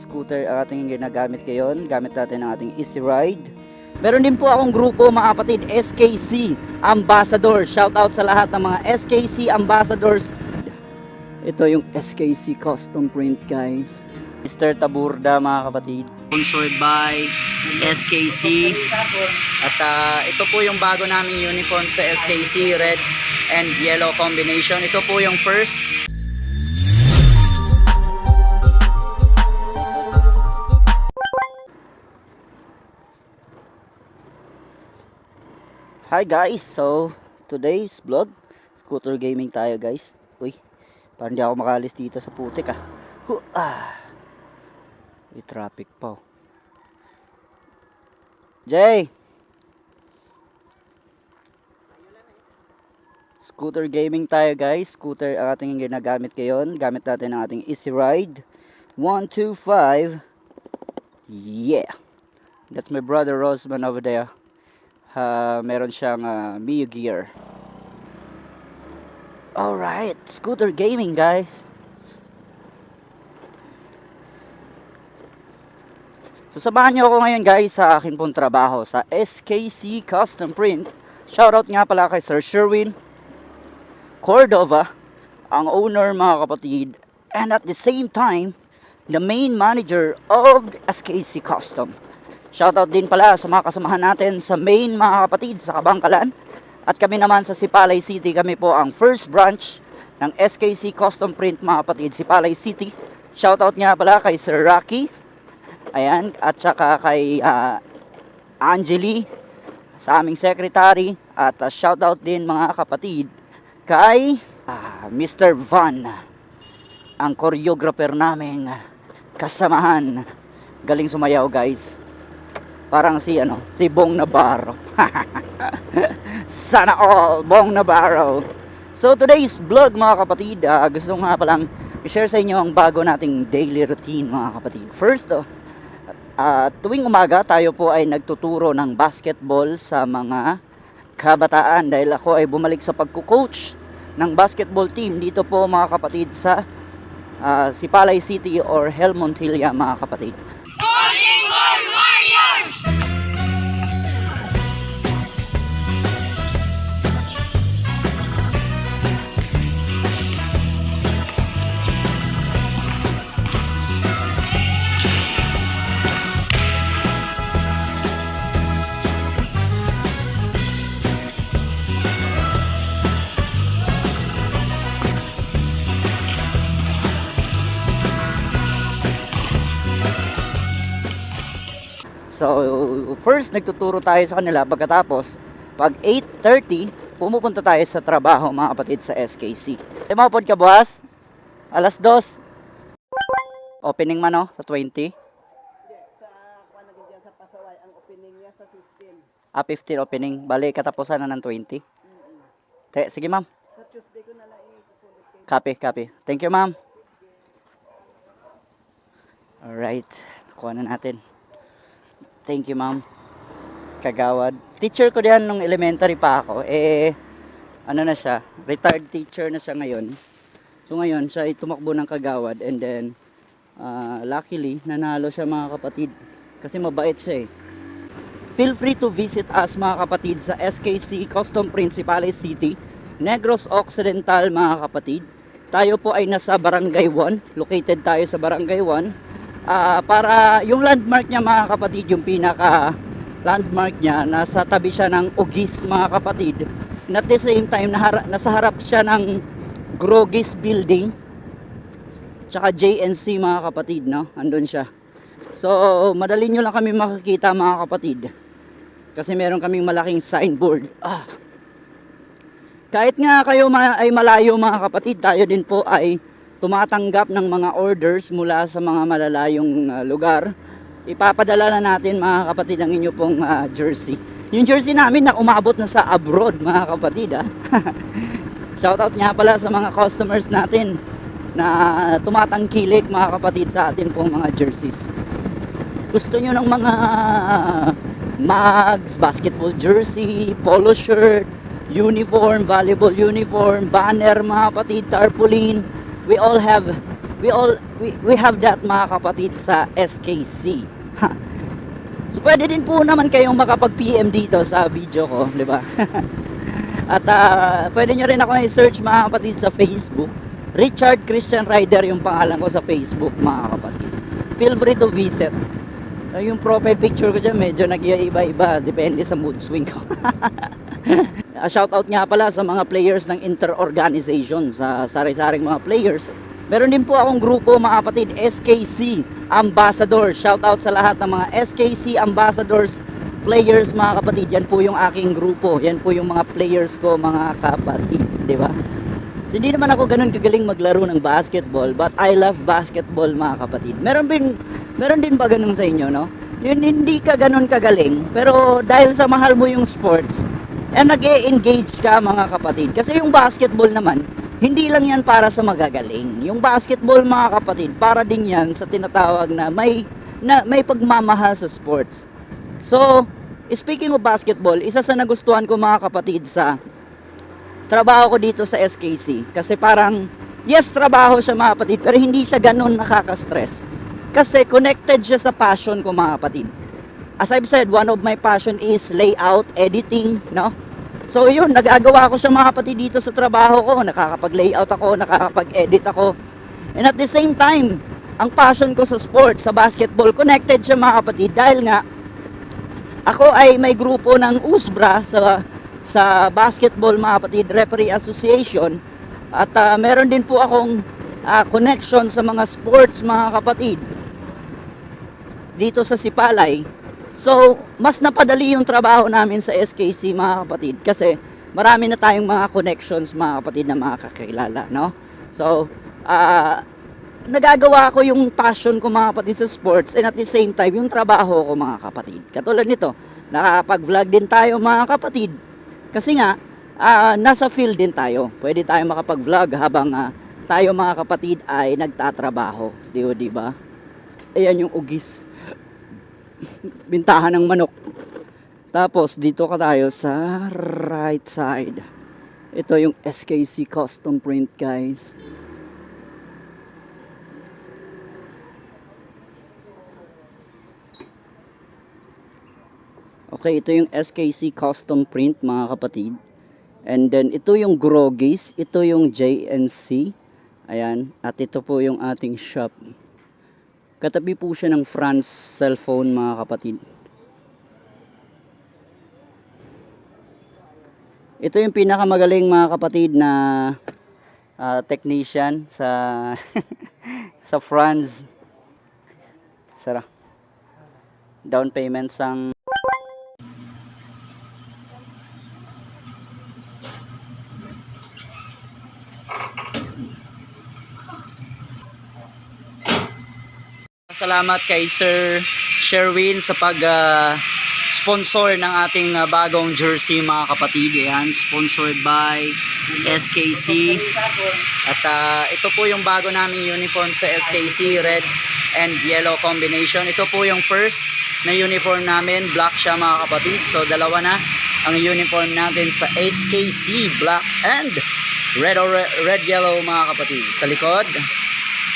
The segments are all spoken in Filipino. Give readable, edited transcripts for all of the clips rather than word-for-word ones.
scooter ang ating ginagamit ngayon. Gamit natin ang ating Easy Ride. Meron din po akong grupo mga kapatid, SKC Ambassador. Shout out sa lahat ng mga SKC Ambassadors. Ito yung SKC Custom Print guys. Mr. Taburda mga kapatid. Sponsored by SKC. At ito po yung bago naming uniform sa SKC, red and yellow combination. Ito po yung first. Hi guys, so today's vlog, scooter gaming tayo guys. Uy, parang di ako makalis dito sa putik May traffic pa. Jay! Scooter gaming tayo guys. Scooter ang ating ginagamit ngayon. Gamit natin ang ating Easy Ride 125. Yeah! That's my brother Rosman over there. Meron siyang Mio gear. Alright, scooter gaming guys. So samahan niyo ako ngayon guys sa akin pong trabaho sa SKC Custom Print. Shoutout nga pala kay Sir Sherwin Cordova, ang owner mga kapatid, and at the same time the main manager of SKC Custom. Shoutout din pala sa mga kasamahan natin sa main mga kapatid sa Kabangkalan. At kami naman sa Sipalay City, kami po ang first branch ng SKC Custom Print mga kapatid, Sipalay City. Shoutout nga pala kay Sir Rocky. Ayan, at saka kay Angeli, sa aming secretary. At shoutout din mga kapatid kay Mr. Van, ang choreographer naming kasamahan. Galing sumayaw guys. Parang si Bong Navarro. Sana all Bong Navarro. So today's vlog mga kapatid, gusto nga palang i-share sa inyo ang bago nating daily routine mga kapatid. First, tuwing umaga tayo po ay nagtuturo ng basketball sa mga kabataan dahil ako ay bumalik sa pagko-coach ng basketball team dito po mga kapatid sa Sipalay City or Helmontilla mga kapatid. So, first nagtuturo tayo sa kanila, pagkatapos, pag 8:30, pumupunta tayo sa trabaho mga kapatid sa SKC. Mapod ka bukas? Alas 2. Opening man sa 20? Sa Pasaway, ang opening niya sa 15. 15 opening. Bali, katapusan na ng 20. Sige ma'am. Sa Tuesday ko na lang i-pupunod kayo. Copy. Thank you ma'am. Alright, nakuha na natin. Thank you ma'am. Kagawad. Teacher ko diyan nung elementary pa ako. Ano na siya, retired teacher na siya ngayon. So ngayon, siya ay tumakbo ng Kagawad. And then, luckily, nanalo siya mga kapatid. Kasi mabait siya Feel free to visit us mga kapatid sa SKC Custom Print Sipalay City, Negros Occidental mga kapatid. Tayo po ay nasa Barangay 1. Located tayo sa Barangay 1. Para yung landmark niya mga kapatid, yung pinaka landmark niya, nasa tabi siya ng Ugis mga kapatid. And at the same time, nasa harap siya ng Grogis Building tsaka JNC mga kapatid, andun siya. So madali nyo lang kami makikita mga kapatid kasi meron kaming malaking signboard. Kahit nga kayo ay malayo mga kapatid, tayo din po ay tumatanggap ng mga orders mula sa mga malalayong lugar. Ipapadala na natin mga kapatid ang inyo pong jersey. Yung jersey namin na umabot na sa abroad mga kapatid. Shoutout nga pala sa mga customers natin na tumatangkilik mga kapatid sa atin pong mga jerseys. Gusto nyo ng mga mugs, basketball jersey, polo shirt, uniform, volleyball uniform, banner mga kapatid, tarpaulin. We all we have that mga kapatid sa SKC. So pwede din po naman kayong makapag-PM dito sa video ko, di ba? At pwede nyo rin ako i-search mga kapatid sa Facebook. Richard Christian Rider yung pangalan ko sa Facebook mga kapatid. Feel free to visit. Yung profile picture ko dyan medyo nag-iiba-iba, depende sa mood swing ko. Shoutout nga pala sa mga players ng inter-organization, sa sari-saring mga players. Meron din po akong grupo mga kapatid, SKC Ambassadors. Shoutout sa lahat ng mga SKC Ambassadors players mga kapatid. Yan po yung aking grupo. Yan po yung mga players ko mga kapatid, di ba? So, hindi naman ako ganun kagaling maglaro ng basketball, but I love basketball mga kapatid. Meron din ba ganun sa inyo, no? Yun, hindi ka ganun kagaling, pero dahil sa mahal mo yung sports, nag-e-engage ka mga kapatid. Kasi yung basketball naman, hindi lang yan para sa magagaling. Yung basketball mga kapatid, para din yan sa tinatawag na may pagmamahal sa sports. So, speaking of basketball, isa sa nagustuhan ko mga kapatid sa trabaho ko dito sa SKC. Kasi parang, yes, trabaho siya mga kapatid, pero hindi siya ganun nakaka-stress. Kasi connected siya sa passion ko mga kapatid. As I've said, one of my passion is layout, editing, no? So yun, nagagawa ko siya mga kapatid dito sa trabaho ko. Nakakapag-layout ako, nakakapag-edit ako. And at the same time, ang passion ko sa sports, sa basketball, connected siya mga kapatid. Dahil nga, ako ay may grupo ng USBRA sa basketball mga kapatid, Referee Association. At meron din po akong connection sa mga sports mga kapatid dito sa Sipalay. So, mas napadali yung trabaho namin sa SKC mga kapatid kasi marami na tayong mga connections mga kapatid na makakakilala, no? So, nagagawa ko yung passion ko mga kapatid sa sports and at the same time yung trabaho ko mga kapatid. Katulad nito, nakakapag-vlog din tayo mga kapatid kasi nga, nasa field din tayo. Pwede tayo makapag-vlog habang tayo mga kapatid ay nagtatrabaho. Di ba? Ayan yung ugis. Bintahan ng manok. Tapos dito ka tayo sa right side. Ito yung SKC custom print guys. Okay, ito yung SKC custom print mga kapatid. And then ito yung Groggies, ito yung JNC. Ayan, at ito po yung ating shop. Katabi po siya ng France cellphone mga kapatid. Ito yung pinakamagaling mga kapatid na technician sa sa France. Sara. Down payment sang salamat kay Sir Sherwin sa pag-sponsor ng ating bagong jersey mga kapatid. Ayan, sponsored by SKC. At ito po yung bago naming uniform sa SKC, red and yellow combination. Ito po yung first na uniform namin, black siya mga kapatid. So dalawa na ang uniform natin sa SKC, black and red yellow mga kapatid. Sa likod,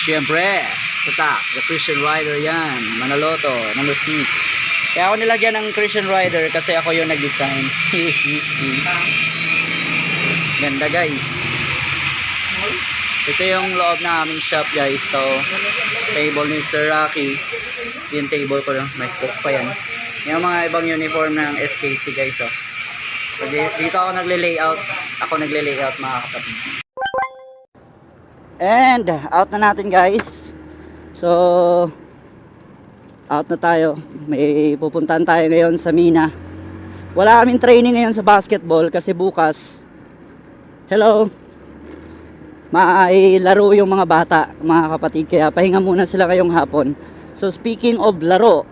syempre, tatak, the Christian Rider yan, Manaloto, number 6. Kaya ako nilagyan ng Christian Rider kasi ako yung nag-design. Ganda guys. Ito yung loob na aming shop guys. So, table ni Sir Rocky. Yung table ko lang, may cook pa yan. Yung mga ibang uniform ng SKC guys. So, dito ako nagle-layout. Ako nagle-layout mga kapatid. And, out na natin guys. So, out na tayo. May pupuntahan tayo ngayon sa Mina. Wala kaming training ngayon sa basketball kasi bukas, hello, mailaro yung mga bata, mga kapatid. Kaya pahinga muna sila kayong hapon. So, speaking of laro,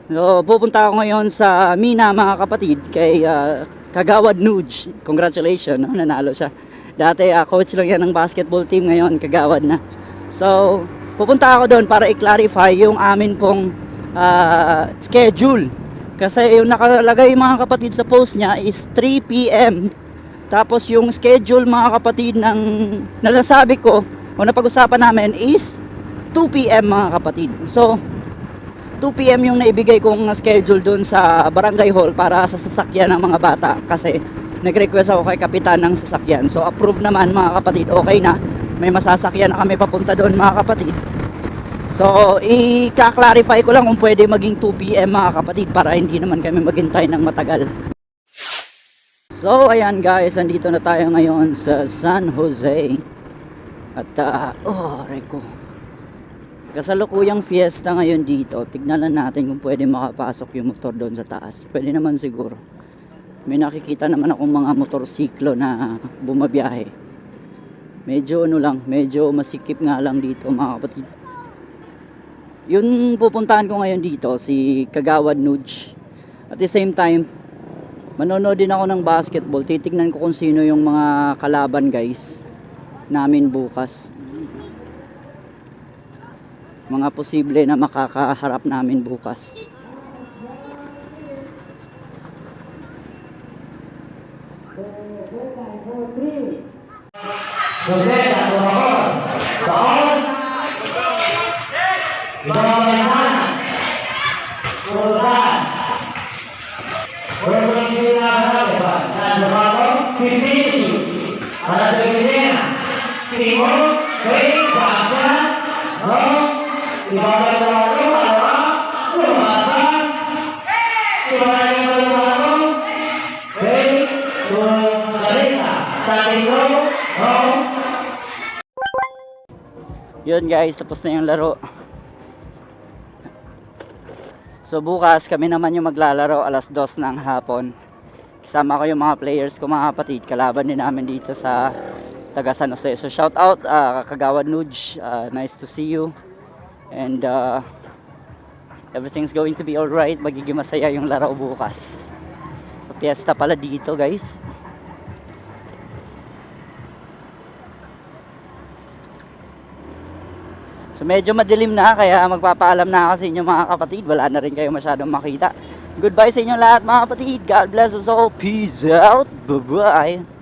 so, pupunta ako ngayon sa Mina mga kapatid kay Kagawad Nuge. Congratulations, no? Nanalo siya. Dati coach lang yan ng basketball team, ngayon Kagawad na. So, pupunta ako doon para i-clarify yung amin pong schedule. Kasi yung nakalagay mga kapatid sa post niya is 3 PM. Tapos yung schedule mga kapatid ng nasasabi ko o napag-usapan namin is 2 p.m. mga kapatid. So 2 p.m. yung naibigay kong schedule doon sa barangay hall para sa sasakyan ng mga bata, kasi nag-request ako kay kapitan ng sasakyan. So approve naman mga kapatid, okay na, may masasakyan na kami papunta doon mga kapatid. So i-clarify ko lang kung pwede maging 2 p.m. mga kapatid para hindi naman kami maghintay ng matagal. So ayan guys, andito na tayo ngayon sa San Jose. At Reko, kasalukuyang fiesta ngayon dito. Tignan lang natin kung pwede makapasok yung motor doon sa taas. Pwede naman siguro. May nakikita naman akong mga motorsiklo na bumabiyahe. Medyo medyo masikip nga lang dito mga kapatid. Yung pupuntahan ko ngayon dito, si Kagawad Nudge. At the same time, manonood din ako ng basketball. Titignan ko kung sino yung mga kalaban guys namin bukas. Mga posible na makakaharap namin bukas. Yun guys, tapos na yung laro. So bukas kami naman yung maglalaro alas 2 ng hapon. Kasama ko yung mga players ko mga kapatid. Kalaban din namin dito sa taga San Jose. So shout out Kagawad Nudge, nice to see you. And everything's going to be alright. Magiging masaya yung laro bukas. So fiesta pala dito guys. So medyo madilim na, kaya magpapaalam na ako sa inyo mga kapatid. Wala na rin kayo masyadong makita. Goodbye sa inyo lahat mga kapatid. God bless us all. Peace out. Bye bye.